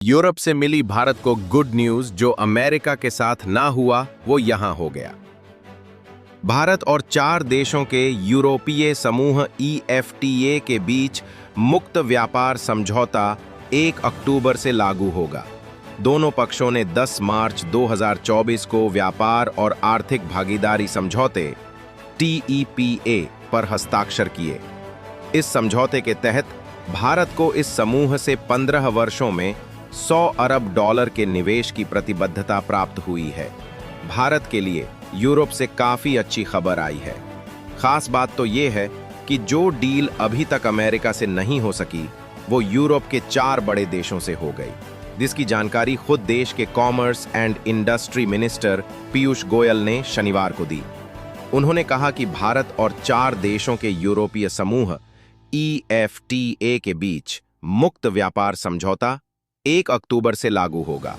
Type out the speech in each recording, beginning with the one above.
Europe से मिली भारत को good news. जो अमेरिका के साथ ना हुआ वो यहां हो गया। भारत और 4 देशों के यूरोपीय समूह EFTA के बीच मुक्त व्यापार समझौता 1 अक्टूबर से लागू होगा। दोनों पक्षों ने 10 मार्च 2024 को व्यापार और आर्थिक भागीदारी समझौते TEPA पर हस्ताक्षर किए। इस समझौते के तहत भारत को इस समूह से 15 वर्षों में $100 अरब के निवेश की प्रतिबद्धता प्राप्त हुई है। भारत के लिए यूरोप से काफी अच्छी खबर आई है। खास बात तो ये है कि जो डील अभी तक अमेरिका से नहीं हो सकी वो यूरोप के 4 बड़े देशों से हो गई, जिसकी जानकारी खुद देश के commerce and industry minister Piyush Goyal ने शनिवार को दी। उन्होंने कहा कि भारत और 4 देशों के यूरोपीय समूह EFTA के बीच मुक्त व्यापार समझौता 1 अक्टूबर से लागू होगा।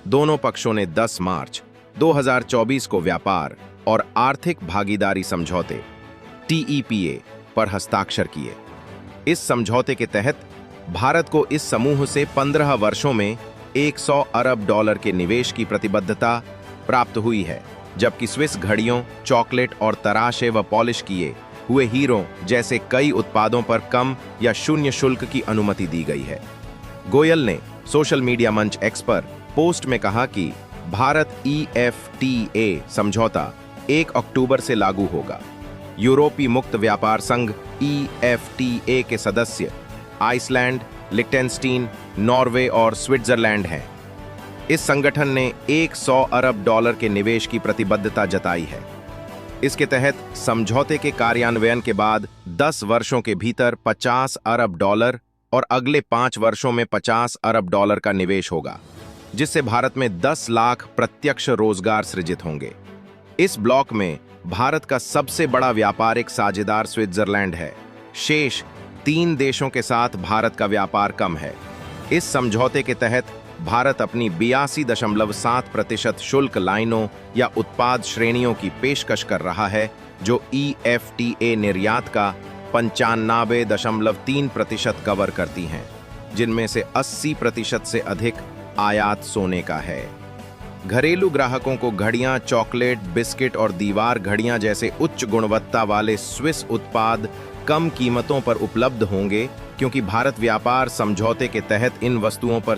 दोनों पक्षों ने 10 मार्च 2024 को व्यापार और आर्थिक भागीदारी समझौते TEPA पर हस्ताक्षर किए। इस समझौते के तहत भारत को इस समूह से 15 वर्षों में $100 अरब के निवेश की प्रतिबद्धता प्राप्त हुई है, जबकि स्विस घड़ियों, चॉकलेट और तराशे व पॉलिश किए हुए हीरों जैसे कई उत्पादों पर कम या शून्य शुल्क की अनुमति दी गई है। गोयल ने सोशल मीडिया मंच एक्स पर पोस्ट में कहा कि भारत EFTA समझौता 1 अक्टूबर से लागू होगा। यूरोपीय मुक्त व्यापार संघ EFTA के सदस्य आइसलैंड, लिechtenstein, नॉर्वे और स्विट्जरलैंड हैं। इस संगठन ने $100 अरब के निवेश की प्रतिबद्धता जताई है। इसके तहत समझौते के कार्यान्वयन के बाद 10 वर्षों के भीतर $50 अरब और अगले 5 वर्षों में $50 अरब का निवेश होगा, जिससे भारत में 10 लाख प्रत्यक्ष रोजगार सृजित होंगे। इस ब्लॉक में भारत का सबसे बड़ा व्यापारिक साझेदार स्विट्जरलैंड है। शेष 3 देशों के साथ भारत का व्यापार कम है। इस समझौते के तहत भारत अपनी 82.7% शुल्क लाइनों या उत्पाद श्रेणियों की पेशकश कर रहा है, जो EFTA निर्यात का 95.3% कवर करती हैं, जिनमें से 80% से अधिक आयात सोने का है। घरेलू ग्राहकों को घड़ियां, चॉकलेट, बिस्किट और दीवार घड़ियां जैसे उच्च गुणवत्ता वाले स्विस उत्पाद कम कीमतों पर उपलब्ध होंगे, क्योंकि भारत व्यापार समझौते के तहत इन वस्तुओं पर